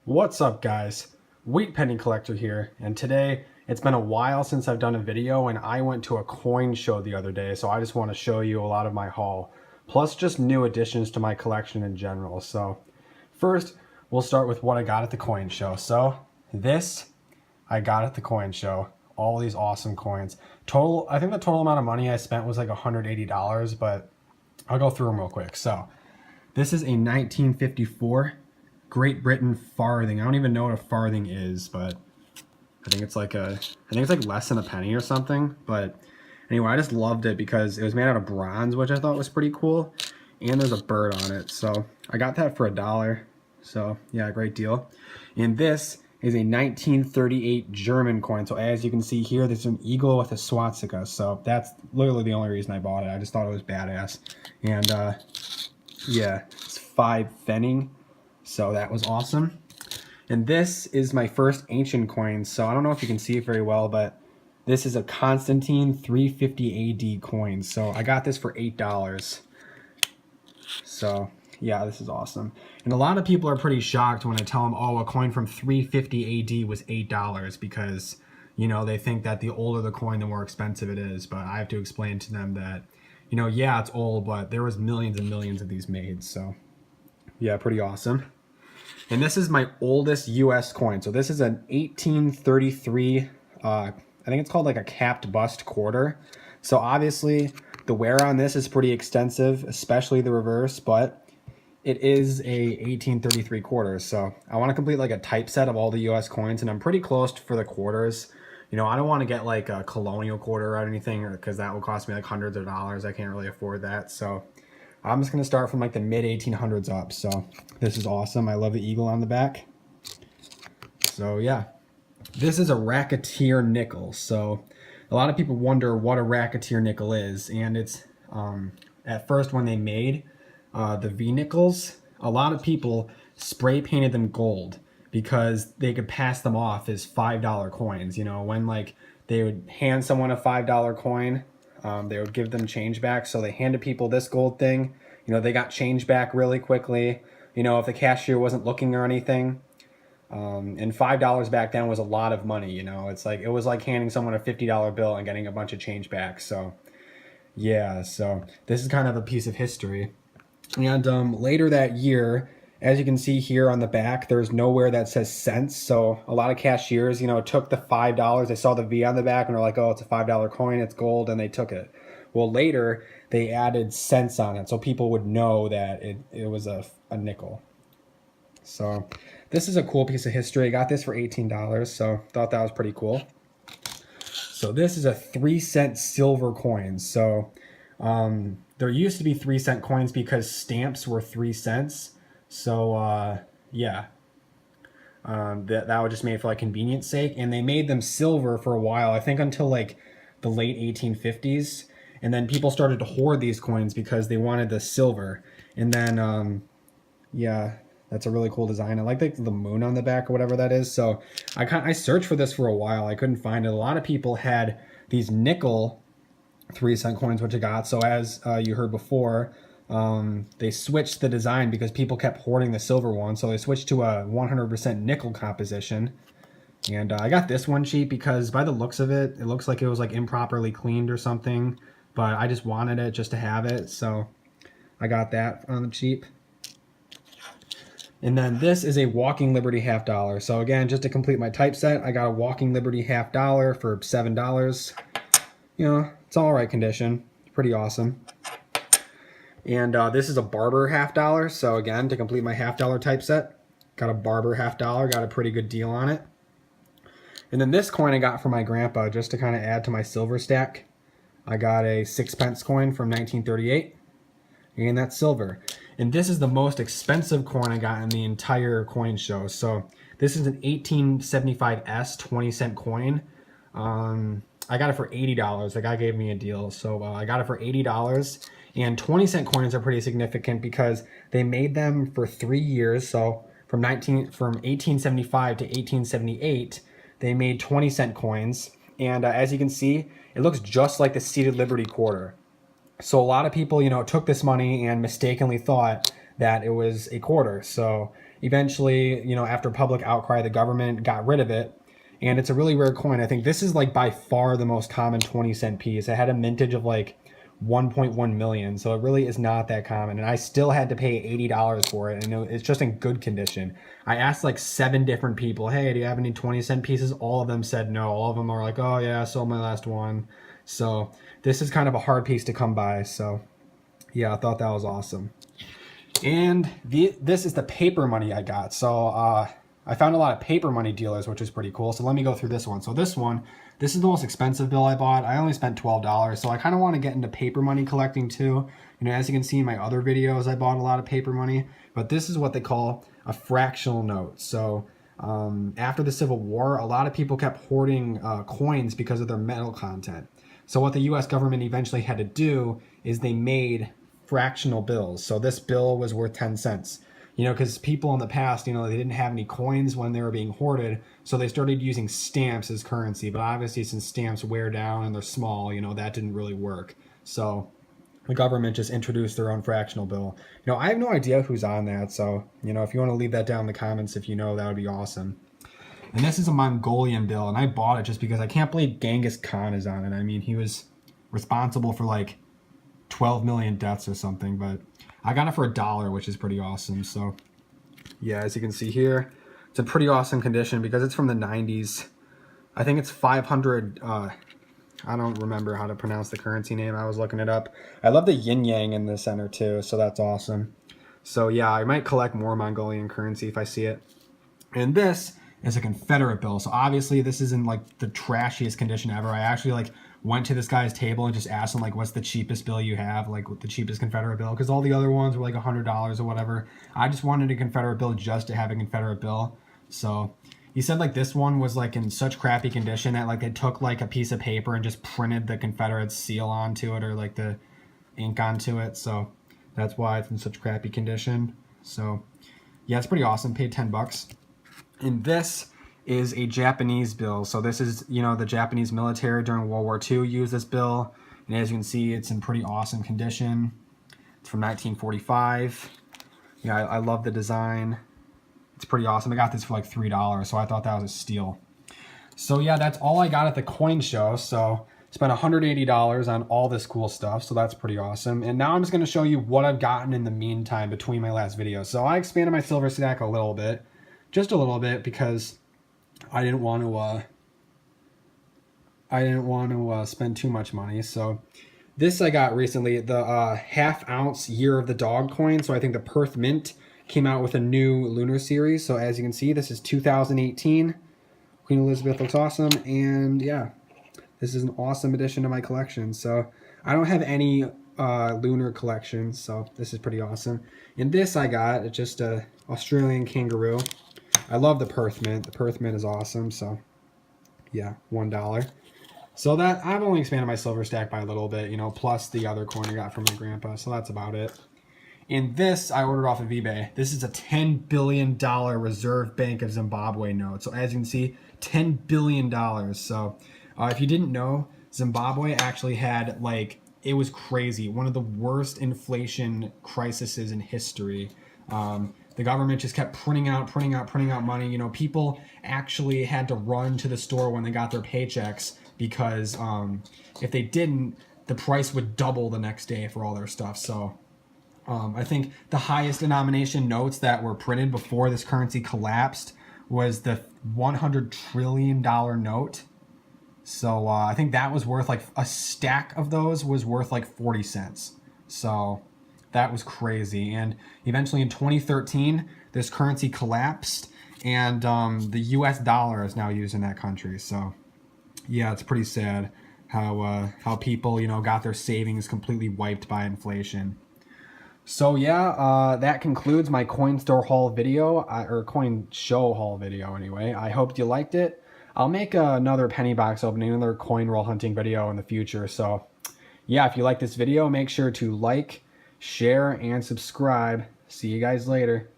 What's up, guys? Wheat Penny Collector here, and today it's been a while since I've done a video, and I went to a coin show the other day, so I just want to show you a lot of my haul, plus just new additions to my collection in general. So first, we'll start with what I got at the coin show. So this I got at the coin show. All these awesome coins. I think the total amount of money I spent was like $180, but I'll go through them real quick. So this is a 1954 Great Britain farthing. I don't even know what a farthing is, but I think it's like less than a penny or something. But anyway, I just loved it because it was made out of bronze, which I thought was pretty cool. And there's a bird on it. So I got that for $1. So yeah, great deal. And this is a 1938 German coin. So as you can see here, there's an eagle with a swastika. So that's literally the only reason I bought it. I just thought it was badass. And yeah, it's 5 pfennig. So that was awesome. And this is my first ancient coin. So I don't know if you can see it very well, but this is a Constantine 350 AD coin. So I got this for $8. So yeah, this is awesome. And a lot of people are pretty shocked when I tell them, oh, a coin from 350 AD was $8 because, you know, they think that the older the coin, the more expensive it is. But I have to explain to them that, you know, yeah, it's old, but there was millions and millions of these made. So yeah, pretty awesome. And this is my oldest US coin. So this is an 1833, I think it's called like a capped bust quarter. So obviously the wear on this is pretty extensive, especially the reverse, but it is a 1833 quarter. So I want to complete like a typeset of all the US coins, and I'm pretty close for the quarters. You know, I don't want to get like a colonial quarter or anything, because that will cost me like hundreds of dollars. I can't really afford that. So I'm just going to start from like the mid 1800s up. So this is awesome. I love the eagle on the back. So yeah, this is a racketeer nickel. So a lot of people wonder what a racketeer nickel is. And it's at first when they made the V nickels, a lot of people spray painted them gold because they could pass them off as $5 coins. You know, when like they would hand someone a $5 coin, they would give them change back. So they handed people this gold thing. You know, they got change back really quickly. You know, if the cashier wasn't looking or anything. And $5 back then was a lot of money. You know, it was like handing someone a $50 bill and getting a bunch of change back. So yeah, so this is kind of a piece of history. And later that year, as you can see here on the back, there's nowhere that says cents. So a lot of cashiers, you know, took the $5. They saw the V on the back and they're like, oh, it's a $5 coin, it's gold, and they took it. Well, later they added cents on it so people would know that it was a nickel. So this is a cool piece of history. I got this for $18, so thought that was pretty cool. So this is a 3-cent silver coin. So there used to be 3-cent coins because stamps were 3 cents. So yeah, that was just made for like convenience sake, and they made them silver for a while, I think until like the late 1850s, and then people started to hoard these coins because they wanted the silver. And then yeah, that's a really cool design. I like the moon on the back or whatever that is. So I searched for this for a while. I couldn't find it. A lot of people had these nickel 3-cent coins, which I got. So as you heard before, they switched the design because people kept hoarding the silver one. So they switched to a 100% nickel composition. And I got this one cheap because by the looks of it, it looks like it was like improperly cleaned or something. But I just wanted it just to have it. So I got that on the cheap. And then this is a Walking Liberty $50. So again, just to complete my typeset, I got a Walking Liberty $50 for $7. You know, it's all right condition. Pretty awesome. And this is a Barber $50. So again, to complete my $50 typeset, got a Barber $50. Got a pretty good deal on it. And then this coin I got from my grandpa just to kind of add to my silver stack. I got a 6-pence coin from 1938. And that's silver. And this is the most expensive coin I got in the entire coin show. So this is an 1875S 20-cent coin. I got it for $80. The guy gave me a deal. So I got it for $80. And 20-cent coins are pretty significant because they made them for 3 years. So from 1875 to 1878, they made 20-cent coins. And as you can see, it looks just like the seated Liberty quarter. So a lot of people, you know, took this money and mistakenly thought that it was a quarter. So eventually, you know, after public outcry, the government got rid of it. And it's a really rare coin. I think this is like by far the most common 20-cent piece. It had a mintage of like 1.1 million. So it really is not that common. And I still had to pay $80 for it. And it's just in good condition. I asked like 7 different people, hey, do you have any 20-cent pieces? All of them said no. All of them are like, oh yeah, I sold my last one. So this is kind of a hard piece to come by. So yeah, I thought that was awesome. And this is the paper money I got. So I found a lot of paper money dealers, which is pretty cool. So let me go through this one. So this is the most expensive bill I bought. I only spent $12. So I kind of want to get into paper money collecting too. You know, as you can see in my other videos, I bought a lot of paper money. But this is what they call a fractional note. So after the Civil War, a lot of people kept hoarding coins because of their metal content. So what the US government eventually had to do is they made fractional bills. So this bill was worth 10 cents. You know, because people in the past, you know, they didn't have any coins when they were being hoarded, so they started using stamps as currency. But obviously, since stamps wear down and they're small, you know, that didn't really work. So the government just introduced their own fractional bill. You know, I have no idea who's on that, so, you know, if you want to leave that down in the comments, if you know, that would be awesome. And this is a Mongolian bill, and I bought it just because I can't believe Genghis Khan is on it. I mean, he was responsible for like 12 million deaths or something, but I got it for $1, which is pretty awesome. So yeah, as you can see here, it's in pretty awesome condition because it's from the 90s. I think it's 500. I don't remember how to pronounce the currency name. I was looking it up. I love the yin yang in the center too, so that's awesome. So yeah, I might collect more Mongolian currency if I see it. And this is a Confederate bill. So obviously this is in like the trashiest condition ever. I actually like went to this guy's table and just asked him like, what's the cheapest bill you have, like the cheapest Confederate bill, because all the other ones were like $100 or whatever. I just wanted a Confederate bill just to have a Confederate bill. So he said like this one was like in such crappy condition that like they took like a piece of paper and just printed the Confederate seal onto it, or like the ink onto it. So that's why it's in such crappy condition. So yeah, it's pretty awesome. Paid $10. And this is a Japanese bill. So this is, you know, the Japanese military during World War II used this bill. And as you can see, it's in pretty awesome condition. It's from 1945. Yeah, I love the design. It's pretty awesome. I got this for like $3, so I thought that was a steal. So yeah, that's all I got at the coin show. So spent $180 on all this cool stuff, so that's pretty awesome. And now I'm just going to show you what I've gotten in the meantime between my last videos. So I expanded my silver stack a little bit, just a little bit, because I didn't want to spend too much money. So this I got recently, the half-ounce Year of the Dog coin. So I think the Perth Mint came out with a new lunar series. So as you can see, this is 2018. Queen Elizabeth looks awesome, and yeah, this is an awesome addition to my collection. So I don't have any lunar collections, so this is pretty awesome. And this I got just a Australian kangaroo. I love the Perth Mint. The Perth Mint is awesome. So yeah, $1. So that I've only expanded my silver stack by a little bit, you know, plus the other coin I got from my grandpa. So that's about it. And this I ordered off of eBay. This is a $10 billion Reserve Bank of Zimbabwe note. So as you can see, $10 billion. So if you didn't know, Zimbabwe actually had, like, it was crazy, one of the worst inflation crises in history. The government just kept printing out money. You know, people actually had to run to the store when they got their paychecks because if they didn't, the price would double the next day for all their stuff. So I think the highest denomination notes that were printed before this currency collapsed was the $100 trillion note. So I think that was worth, like, a stack of those was worth like 40 cents. So that was crazy. And eventually in 2013, this currency collapsed, and the US dollar is now used in that country. So yeah, it's pretty sad how people, you know, got their savings completely wiped by inflation. So yeah, that concludes my coin store haul video, or coin show haul video anyway. I hope you liked it. I'll make another penny box opening, another coin roll hunting video in the future. So yeah, if you like this video, make sure to like, share, and subscribe. See you guys later.